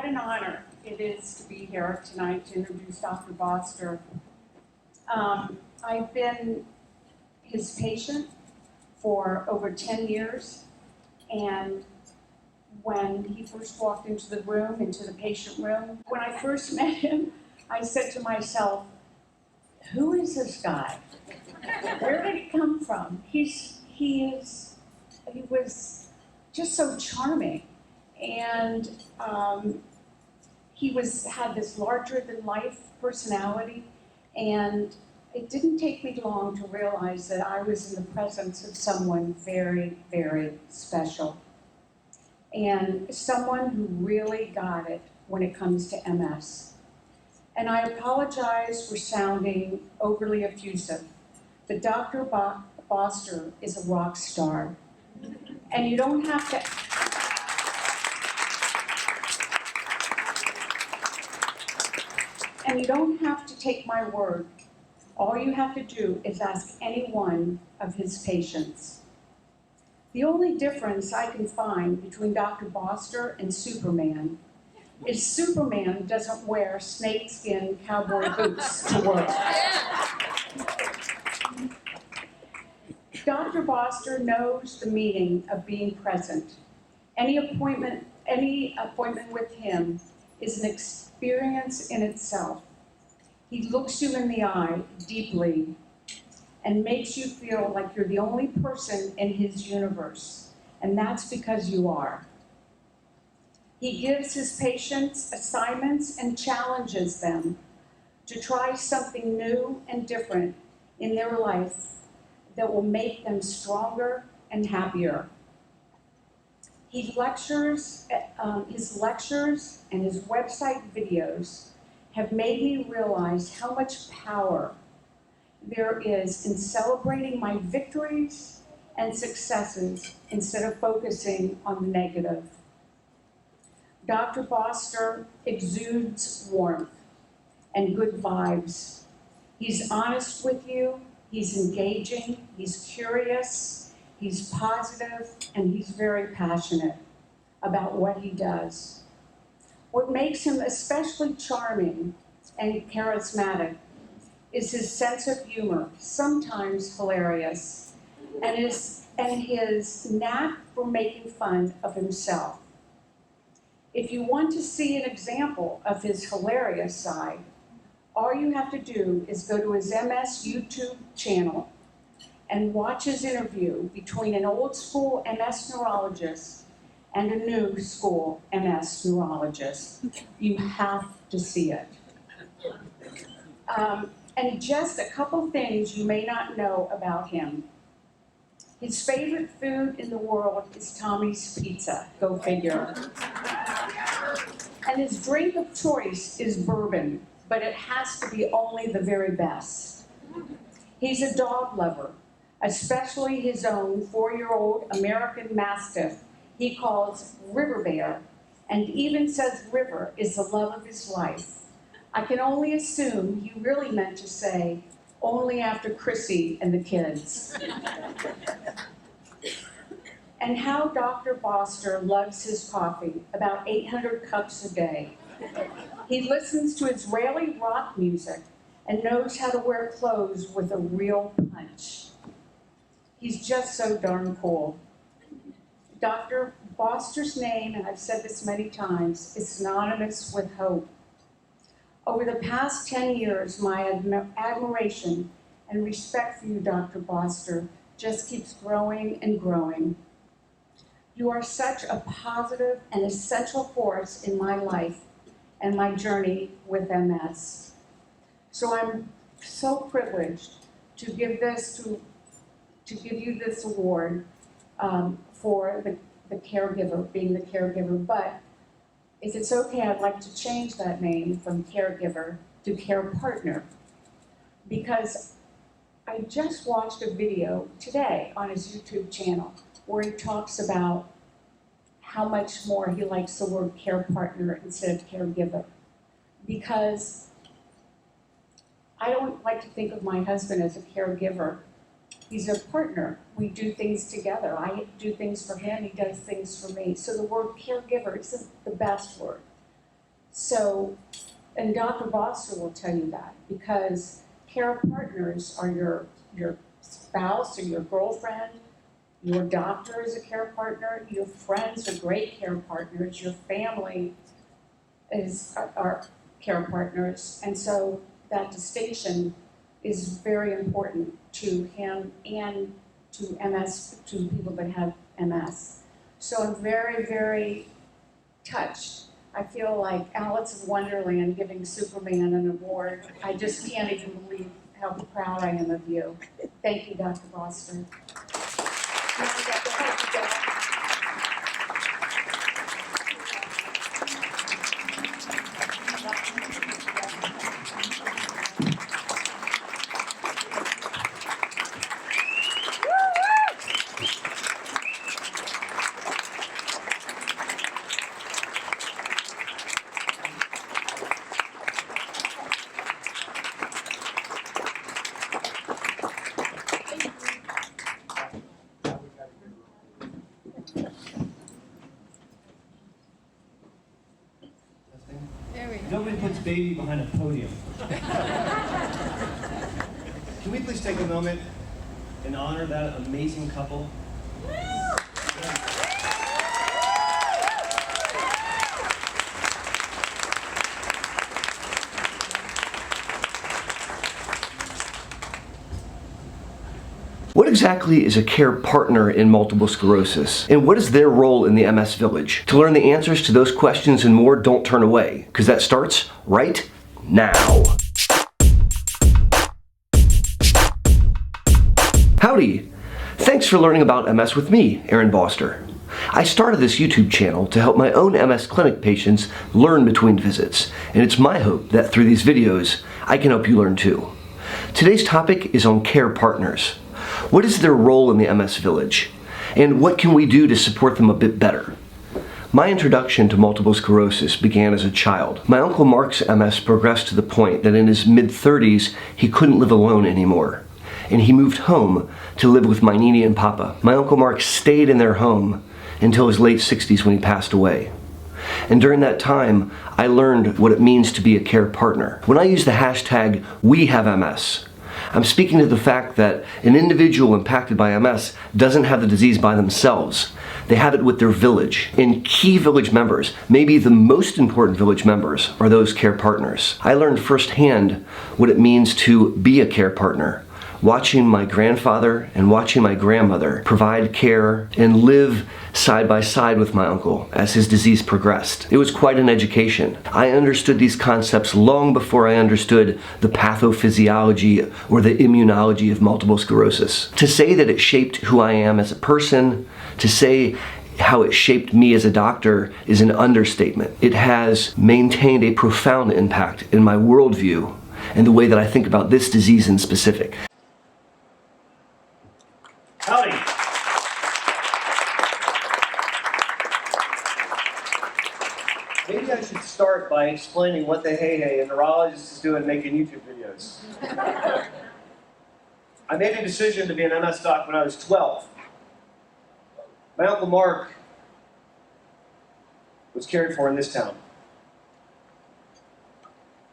an honor it is to be here tonight to introduce Dr. Boster. I've been his patient for over 10 years, and when he first walked into the room, into the patient room, when I first met him, I said to myself, who is this guy? Where did he come from? He was just so charming, and he had this larger-than-life personality, and it didn't take me long to realize that I was in the presence of someone very, very special, and someone who really got it when it comes to MS. And I apologize for sounding overly effusive, but Dr. Boster is a rock star, and you don't have to. And you don't have to take my word. All you have to do is ask any one of his patients. The only difference I can find between Dr. Boster and Superman is Superman doesn't wear snakeskin cowboy boots to work. Dr. Boster knows the meaning of being present. Any appointment with him is an experience in itself. He looks you in the eye deeply and makes you feel like you're the only person in his universe, and that's because you are. He gives his patients assignments and challenges them to try something new and different in their life that will make them stronger and happier. His lectures and his website videos have made me realize how much power there is in celebrating my victories and successes instead of focusing on the negative. Dr. Boster exudes warmth and good vibes. He's honest with you, he's engaging, he's curious, he's positive, and he's very passionate about what he does. What makes him especially charming and charismatic is his sense of humor, sometimes hilarious, and his knack for making fun of himself. If you want to see an example of his hilarious side, all you have to do is go to his MS YouTube channel and watch his interview between an old school MS neurologist and a new school MS neurologist. You have to see it. And just a couple things you may not know about him. His favorite food in the world is Tommy's Pizza, go figure. And his drink of choice is bourbon, but it has to be only the very best. He's a dog lover, especially his own 4-year-old American Mastiff he calls River Bear, and even says River is the love of his life. I can only assume he really meant to say, only after Chrissy and the kids. And how Dr. Boster loves his coffee, about 800 cups a day. He listens to Israeli rock music and knows how to wear clothes with a real punch. He's just so darn cool. Dr. Boster's name, and I've said this many times, is synonymous with hope. Over the past 10 years, my admiration and respect for you, Dr. Boster, just keeps growing and growing. You are such a positive and essential force in my life and my journey with MS. So I'm so privileged to give you this award for the caregiver, being the caregiver. But if it's okay, I'd like to change that name from caregiver to care partner, because I just watched a video today on his YouTube channel where he talks about how much more he likes the word care partner instead of caregiver. Because I don't like to think of my husband as a caregiver. He's a partner. We do things together. I do things for him, he does things for me. So the word caregiver isn't the best word. So, and Dr. Boster will tell you that, because care partners are your spouse or your girlfriend, your doctor is a care partner, your friends are great care partners, your family are care partners, and so that distinction is very important to him and to to people that have MS. So I'm very, very touched. I feel like Alice in Wonderland giving Superman an award. I just can't even believe how proud I am of you. Thank you, Dr. Boster. Nobody puts baby behind a podium. Can we please take a moment and honor that amazing couple? What exactly is a care partner in multiple sclerosis? And what is their role in the MS Village? To learn the answers to those questions and more, don't turn away, because that starts right now. Howdy! Thanks for learning about MS with me, Aaron Boster. I started this YouTube channel to help my own MS clinic patients learn between visits, and it's my hope that through these videos, I can help you learn too. Today's topic is on care partners. What is their role in the MS Village? And what can we do to support them a bit better? My introduction to multiple sclerosis began as a child. My Uncle Mark's MS progressed to the point that in his mid-30s, he couldn't live alone anymore. And he moved home to live with my Nini and Papa. My Uncle Mark stayed in their home until his late 60s when he passed away. And during that time, I learned what it means to be a care partner. When I use the hashtag #WeHaveMS, I'm speaking to the fact that an individual impacted by MS doesn't have the disease by themselves. They have it with their village. And key village members, maybe the most important village members, are those care partners. I learned firsthand what it means to be a care partner, watching my grandfather and watching my grandmother provide care and live side by side with my uncle as his disease progressed. It was quite an education. I understood these concepts long before I understood the pathophysiology or the immunology of multiple sclerosis. To say that it shaped who I am as a person, to say how it shaped me as a doctor is an understatement. It has maintained a profound impact in my worldview and the way that I think about this disease in specific. Howdy. Maybe I should start by explaining what the hey a neurologist is doing making YouTube videos. I made a decision to be an MS doc when I was 12. My Uncle Mark was cared for in this town.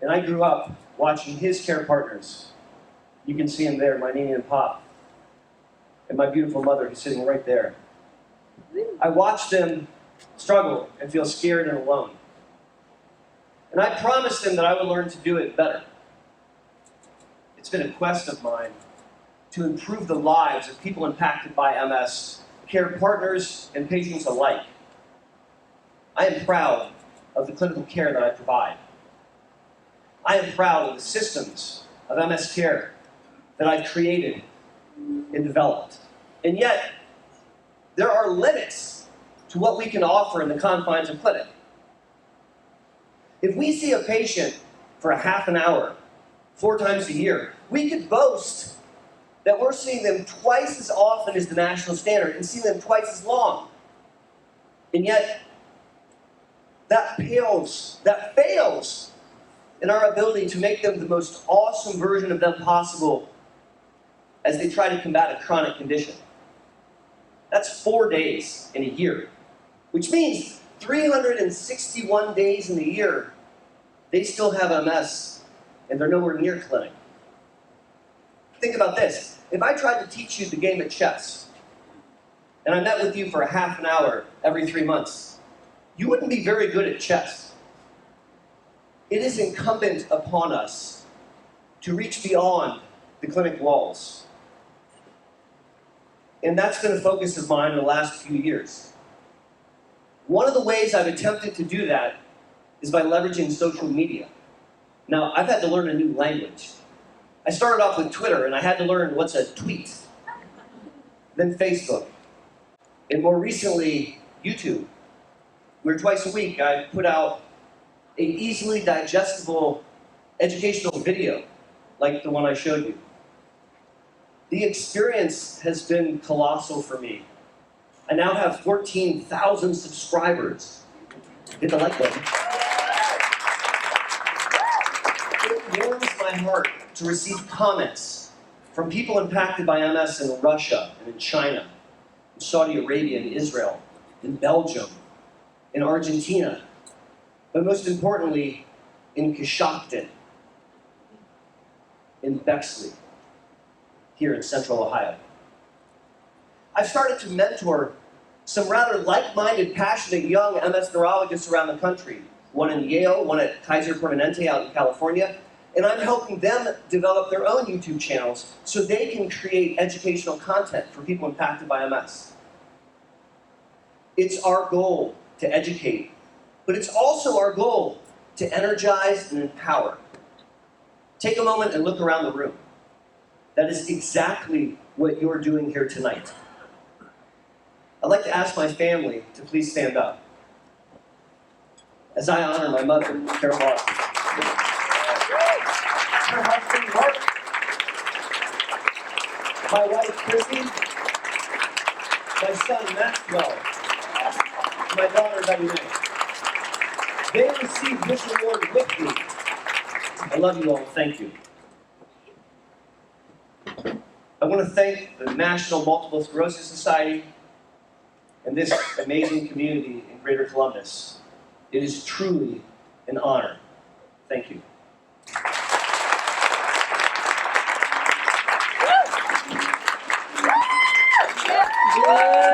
And I grew up watching his care partners. You can see him there, my Nini and Pop. And my beautiful mother who's sitting right there. I watched them struggle and feel scared and alone. And I promised them that I would learn to do it better. It's been a quest of mine to improve the lives of people impacted by MS, care partners and patients alike. I am proud of the clinical care that I provide. I am proud of the systems of MS care that I've created and developed. And yet, there are limits to what we can offer in the confines of clinic. If we see a patient for a half an hour, 4 times a year, we could boast that we're seeing them twice as often as the national standard and seeing them twice as long. And yet, that fails in our ability to make them the most awesome version of them possible as they try to combat a chronic condition. That's 4 days in a year, which means 361 days in a year They still have MS, and they're nowhere near clinic. Think about this. If I tried to teach you the game of chess, and I met with you for a half an hour every 3 months, you wouldn't be very good at chess. It is incumbent upon us to reach beyond the clinic walls. And that's been a focus of mine in the last few years. One of the ways I've attempted to do that is by leveraging social media. Now, I've had to learn a new language. I started off with Twitter, and I had to learn what's a tweet. Then Facebook. And more recently, YouTube, where twice a week I put out an easily digestible educational video, like the one I showed you. The experience has been colossal for me. I now have 14,000 subscribers. Hit the like button. It warms my heart to receive comments from people impacted by MS in Russia and in China, in Saudi Arabia and Israel, in Belgium, in Argentina, but most importantly, in Coshocton, in Bexley, here in Central Ohio. I've started to mentor some rather like-minded, passionate young MS neurologists around the country, one in Yale, one at Kaiser Permanente out in California, and I'm helping them develop their own YouTube channels so they can create educational content for people impacted by MS. It's our goal to educate, but it's also our goal to energize and empower. Take a moment and look around the room. That is exactly what you're doing here tonight. I'd like to ask my family to please stand up as I honor my mother, Carol Boster. Her husband, Mark, my wife, Chrissy, my son, Maxwell, and my daughter, Betty May. They received this award with me. I love you all. Thank you. I want to thank the National Multiple Sclerosis Society and this amazing community in Greater Columbus. It is truly an honor. Thank you. Yeah.